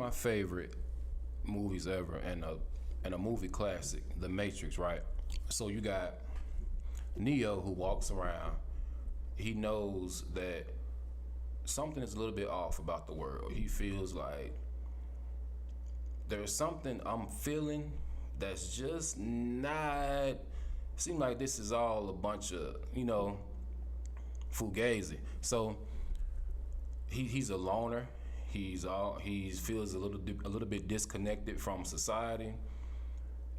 my favorite movies ever, and a movie classic, The Matrix, right? So you got Neo who walks around. He knows that something is a little bit off about the world. He feels like there's something I'm feeling that's just not. Seem like this is all a bunch of fugazi. So he's a loner. He feels a little bit disconnected from society,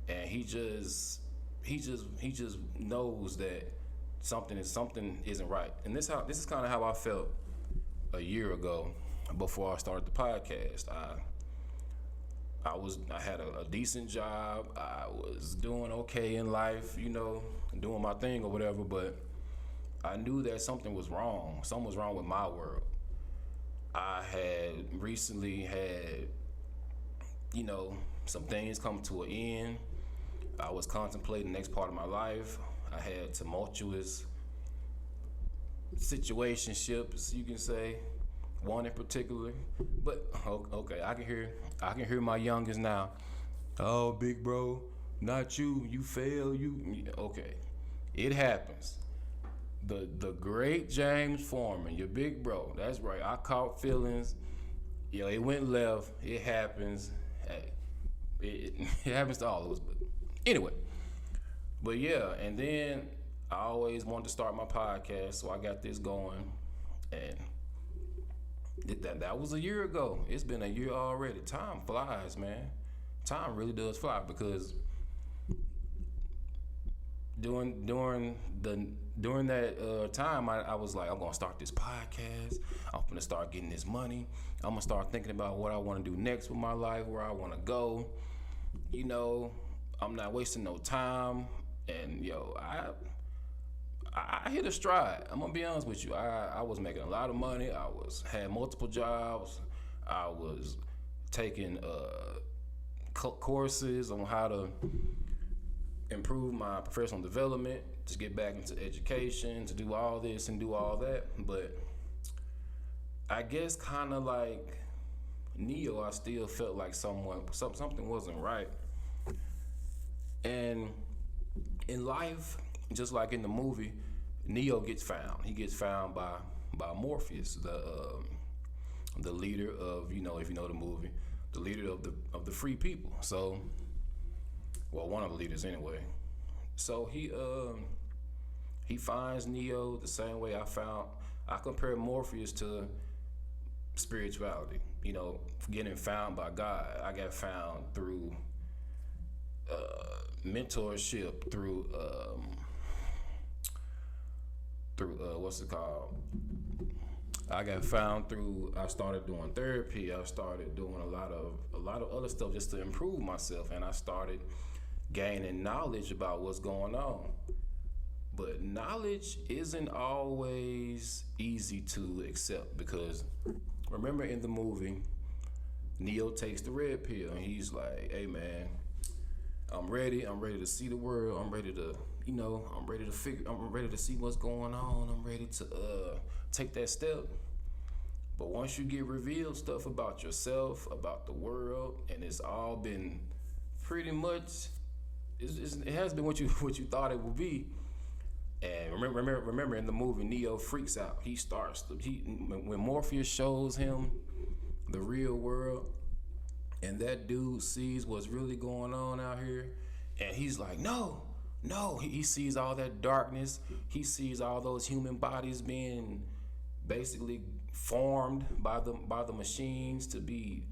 and he just knows that something isn't right. And this is kind of how I felt a year ago before I started the podcast. I had a decent job. I was doing okay in life, doing my thing or whatever, but I knew that something was wrong. Something was wrong with my world. I had recently had, some things come to an end. I was contemplating the next part of my life. I had tumultuous situationships, you can say, one in particular. But okay, I can hear my youngest now. Oh, big bro, not you. You fail. Okay, it happens. The great James Foreman, your big bro. That's right. I caught feelings. It went left. It happens. Hey, it happens to all of us. But anyway, yeah. And then I always wanted to start my podcast, so I got this going, and that was a year ago. It's been a year already. Time flies, man. Time really does fly, because during that time, I was like, I'm gonna start this podcast. I'm gonna start getting this money. I'm gonna start thinking about what I want to do next with my life, where I want to go. I'm not wasting no time. And I hit a stride. I'm gonna be honest with you. I was making a lot of money. I had multiple jobs. I was taking courses on how to improve my professional development, to get back into education, to do all this and do all that. But I guess kind of like Neo, I still felt like something wasn't right. And in life, just like in the movie, Neo gets found. He gets found by Morpheus, the leader of, if you know the movie, the leader of the free people. So, well, one of the leaders anyway. So he finds Neo the same way I compare Morpheus to spirituality. Getting found by God. I got found through mentorship, through what's it called? I got found through. I started doing therapy. I started doing a lot of other stuff just to improve myself, and I started gaining knowledge about what's going on. But knowledge isn't always easy to accept, because remember in the movie, Neo takes the red pill and he's like, "Hey man, I'm ready to see the world. I'm ready to see what's going on. I'm ready to take that step." But once you get revealed stuff about yourself, about the world, and it's all been pretty much, it has been what you thought it would be. And remember in the movie, Neo freaks out. He starts when Morpheus shows him the real world, and that dude sees what's really going on out here, and he's like, no. He sees all that darkness. He sees all those human bodies being basically formed by the machines to be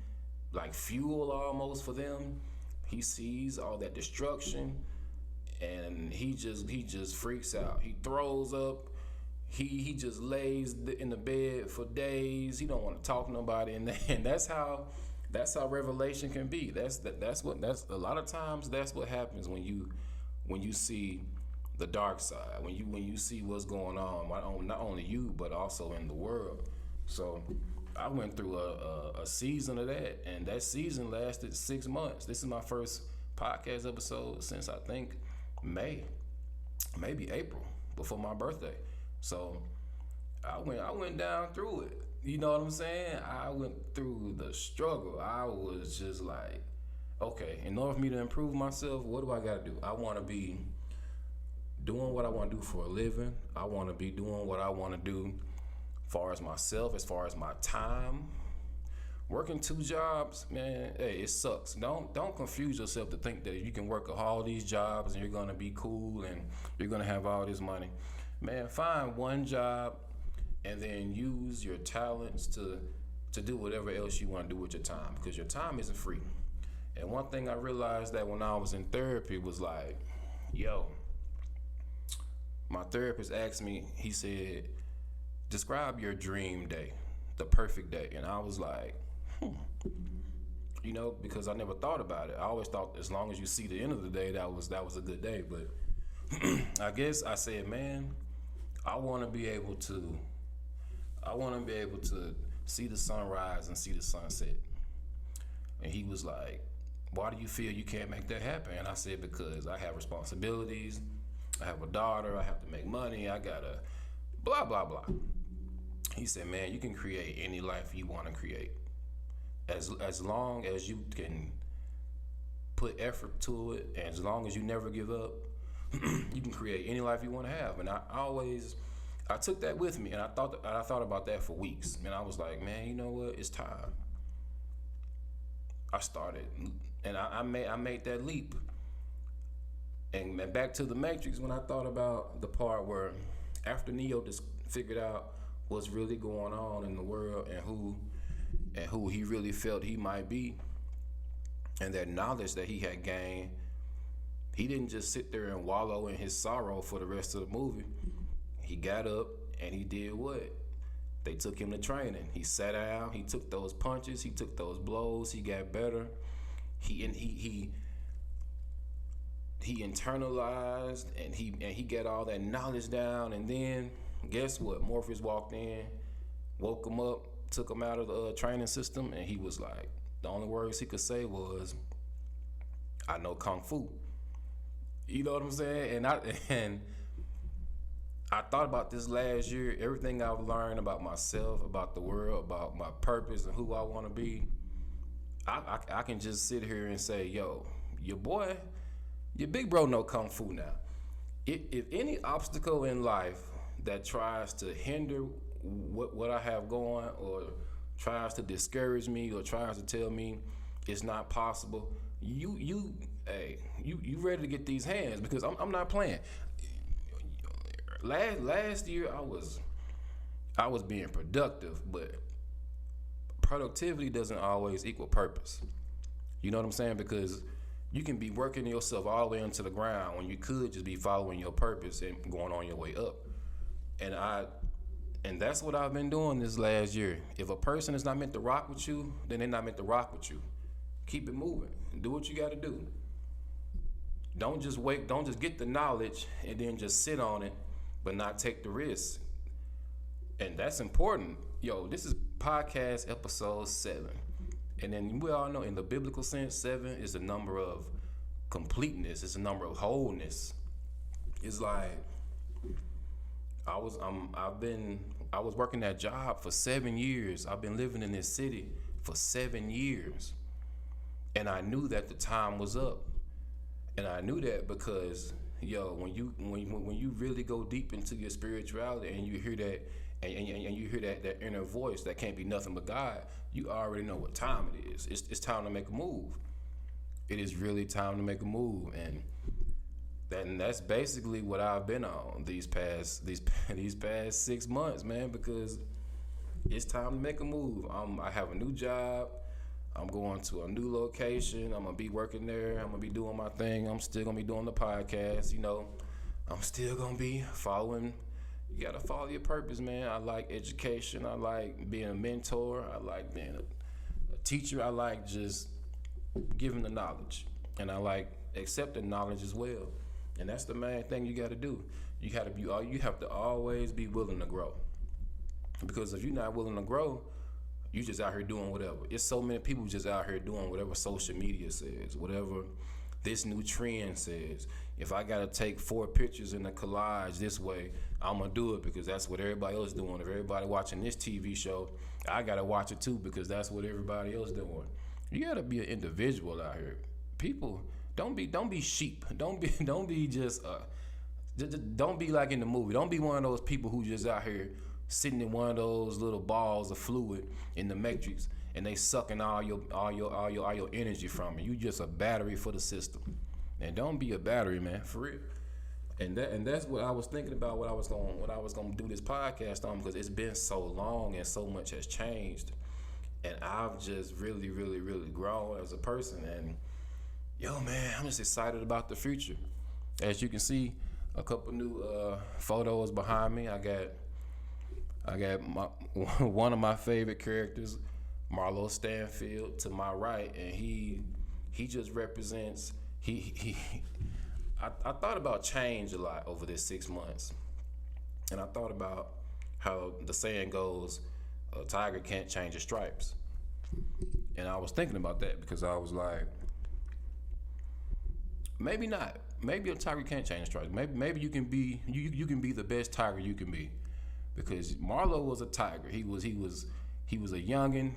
like fuel almost for them. He sees all that destruction, and he just freaks out. He throws up. He just lays in the bed for days. He don't want to talk to nobody, and that's how revelation can be. That's a lot of times that's what happens when you see the dark side, when you see what's going on, not only you but also in the world. So I went through a season of that, and that season lasted 6 months. This is my first podcast episode since I think May, maybe April, before my birthday. So I went down through it, You know what I'm saying? I went through the struggle. I was just like, okay, in order for me to improve myself, what do I got to do? I want to be doing what I want to do for a living. I want to be doing what I want to do as far as myself, as far as my time. Working two jobs, man, hey, it sucks. Don't confuse yourself to think that you can work all these jobs and you're gonna be cool and you're gonna have all this money. Man, find one job and then use your talents to do whatever else you want to do with your time, because your time isn't free. And one thing I realized that when I was in therapy was like, yo, my therapist asked me, he said, describe your dream day, the perfect day. And I was like, because I never thought about it. I always thought as long as you see the end of the day, that was a good day. But I guess I said, man, I want to be able to see the sunrise and see the sunset. And he was like, why do you feel you can't make that happen? And I said, because I have responsibilities. I have a daughter. I have to make money. I gotta blah, blah, blah. He said, man, you can create any life you want to create. As long as you can put effort to it, and as long as you never give up, you can create any life you want to have. And I took that with me, and I thought about that for weeks. And I was like, man, you know what? It's time. I started, and I made that leap. And back to the Matrix, when I thought about the part where after Neo just figured out what's really going on in the world and who he really felt he might be, and that knowledge that he had gained, he didn't just sit there and wallow in his sorrow for the rest of the movie. He got up and he did what? They took him to training. He sat down, he took those punches, he took those blows, he got better. He internalized and he got all that knowledge down, and then guess what? Morpheus walked in, woke him up, took him out of the training system, and he was like, the only words he could say was, I know Kung Fu. You know what I'm saying? And I thought about this last year, everything I've learned about myself, about the world, about my purpose and who I want to be. I can just sit here and say, yo, your big bro know Kung Fu now. If any obstacle in life that tries to hinder what I have going, or tries to discourage me, or tries to tell me it's not possible, you ready to get these hands, because I'm not playing. Last year I was being productive, but productivity doesn't always equal purpose. You know what I'm saying? Because you can be working yourself all the way into the ground when you could just be following your purpose and going on your way up. And that's what I've been doing this last year. If a person is not meant to rock with you, then they're not meant to rock with you. Keep it moving. Do what you got to do. Don't just get the knowledge and then just sit on it, but not take the risk. And that's important. Yo, this is podcast episode 7. And then we all know in the biblical sense, 7 is the number of completeness. It's a number of wholeness. It's like, I was working that job for 7 years. I've been living in this city for 7 years. And I knew that the time was up. And I knew that because, yo, when you really go deep into your spirituality and you hear that and you hear that inner voice that can't be nothing but God, you already know what time it is. It's time to make a move. It is really time to make a move. And that's basically what I've been on these past 6 months, man, because it's time to make a move. I have a new job. I'm going to a new location. I'm gonna be working there. I'm gonna be doing my thing. I'm still gonna be doing the podcast. I'm still gonna be following. You gotta follow your purpose, man. I like education. I like being a mentor. I like being a teacher. I like just giving the knowledge, and I like accepting knowledge as well. And that's the main thing you got to do. You have to always be willing to grow. Because if you're not willing to grow, you just out here doing whatever. It's so many people just out here doing whatever social media says, whatever this new trend says. If I got to take 4 pictures in a collage this way, I'm going to do it because that's what everybody else is doing. If everybody watching this TV show I gotta watch it too because that's what everybody else doing. You gotta be an individual out here. People, don't be sheep. Don't be don't be like in the movie. Don't be one of those people who just out here sitting in one of those little balls of fluid in the matrix and they sucking all your energy from it. You just a battery for the system. And don't be a battery, man, for real. And that's what I was thinking about what I was gonna do this podcast on, because it's been so long and so much has changed. And I've just really, really, really grown as a person. And yo, man, I'm just excited about the future. As you can see, a couple new photos behind me. I got my one of my favorite characters, Marlo Stanfield, to my right, and he just represents he. I thought about change a lot over this 6 months, and I thought about how the saying goes, a tiger can't change his stripes. And I was thinking about that because I was like, maybe not. Maybe a tiger can't change stripes. Maybe you can be the best tiger you can be, because Marlo was a tiger. He was a youngin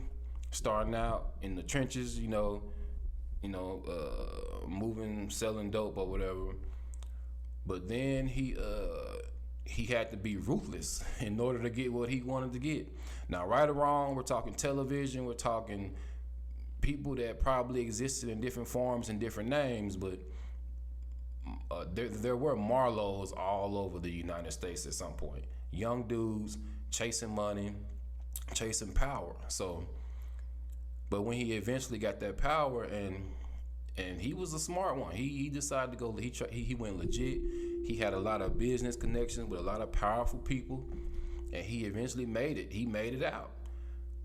starting out in the trenches, moving, selling dope or whatever. But then he had to be ruthless in order to get what he wanted to get. Now, right or wrong, we're talking television, we're talking people that probably existed in different forms and different names, but there were Marlos all over the United States at some point. Young dudes chasing money, chasing power. So, but when he eventually got that power, and he was a smart one, he decided to go. He went legit. He had a lot of business connections with a lot of powerful people, and he eventually made it. He made it out,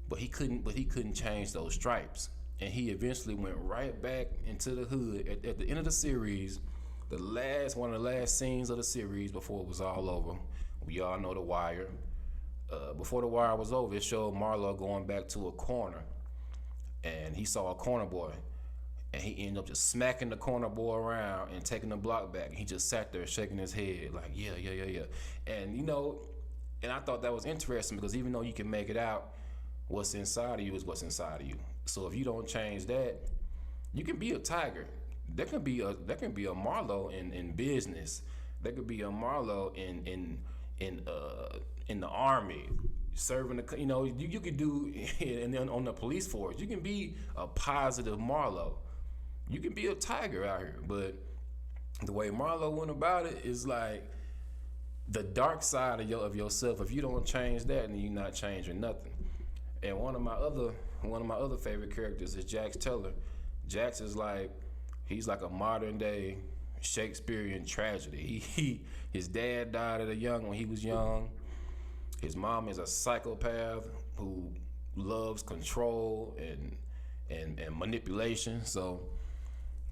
but he couldn't change those stripes. And he eventually went right back into the hood at the end of the series. One of the last scenes of the series before it was all over. We all know The Wire. Before The Wire was over, it showed Marlo going back to a corner, and he saw a corner boy, and he ended up just smacking the corner boy around and taking the block back. He just sat there shaking his head like, yeah. And and I thought that was interesting, because even though you can make it out, what's inside of you is what's inside of you. So if you don't change that, you can be a tiger. There can be a Marlo in business. There could be a Marlo in the army, serving the. You could do and then on the police force. You can be a positive Marlo. You can be a tiger out here, but the way Marlo went about it is like the dark side of yourself. If you don't change that, then you're not changing nothing. And one of my other favorite characters is Jax Teller. Jax is like, he's like a modern day Shakespearean tragedy. His dad died when he was young. His mom is a psychopath who loves control and manipulation. So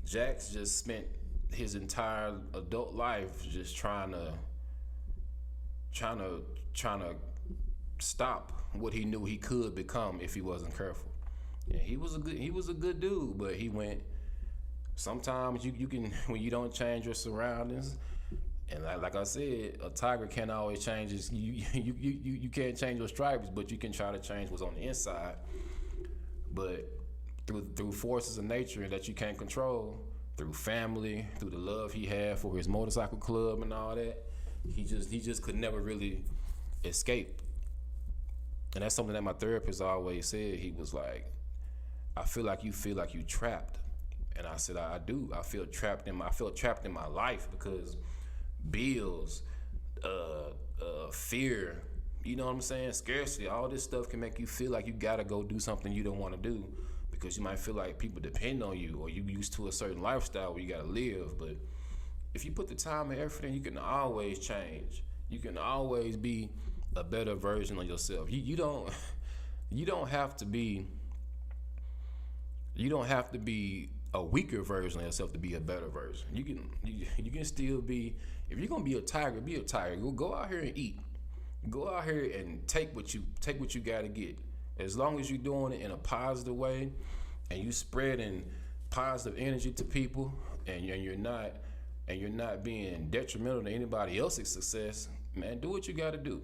Jax just spent his entire adult life just trying to stop what he knew he could become if he wasn't careful. And he was a good dude, but he went. Sometimes you can, when you don't change your surroundings, and like I said, a tiger can't always change his. You can't change your stripes, but you can try to change what's on the inside. But through forces of nature that you can't control, through family, through the love he had for his motorcycle club and all that, he just could never really escape. And that's something that my therapist always said. He was like, I feel like you trapped. And I said, I do. I feel trapped in my life, because bills, fear, you know what I'm saying? Scarcity, all this stuff can make you feel like you gotta go do something you don't want to do, because you might feel like people depend on you, or you used to a certain lifestyle where you gotta live. But if you put the time and effort in, you can always change. You can always be a better version of yourself. You don't have to be a weaker version of yourself to be a better version. You can still be, if you're gonna be a tiger, be a tiger. Go out here and eat. Go out here and take what you gotta get. As long as you're doing it in a positive way, and you spreading positive energy to people, and you're not being detrimental to anybody else's success, man, do what you gotta do.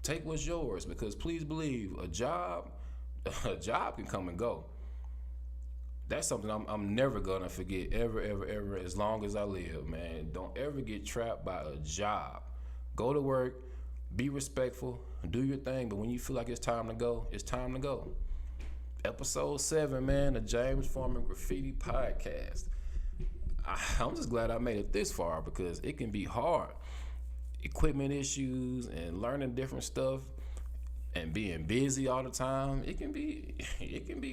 Take what's yours, because please believe, a job a job can come and go. That's something I'm never gonna forget, ever, ever, ever, as long as I live, man. Don't ever get trapped by a job. Go to work, be respectful, do your thing, but when you feel like it's time to go, it's time to go. Episode 7, man, the James Foreman Graffiti Podcast. I'm just glad I made it this far because it can be hard. Equipment issues and learning different stuff and being busy all the time, it can be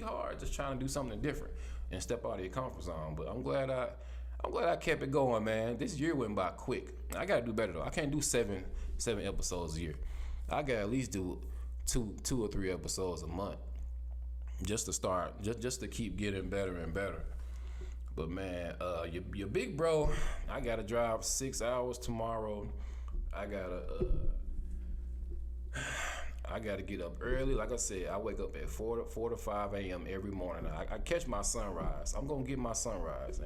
hard just trying to do something different and step out of your comfort zone. But I'm glad I kept it going, man. This year went by quick. I gotta do better though. I can't do seven episodes a year. I gotta at least do two or three episodes a month just to start, just to keep getting better and better. But man, your big bro, I gotta drive 6 hours tomorrow. I gotta get up early. Like I said, I wake up at 4 to 5 a.m. every morning. I catch my sunrise. I'm gonna get my sunrise,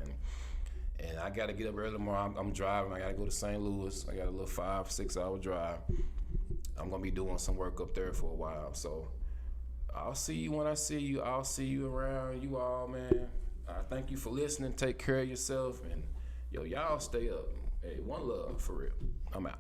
and I gotta get up early tomorrow. I'm driving. I gotta go to St. Louis. I got a little 5-6 hour drive. I'm gonna be doing some work up there for a while. So I'll see you when I see you. I'll see you around. You all, man. I thank you for listening. Take care of yourself, and y'all stay up. Hey, one love for real. I'm out.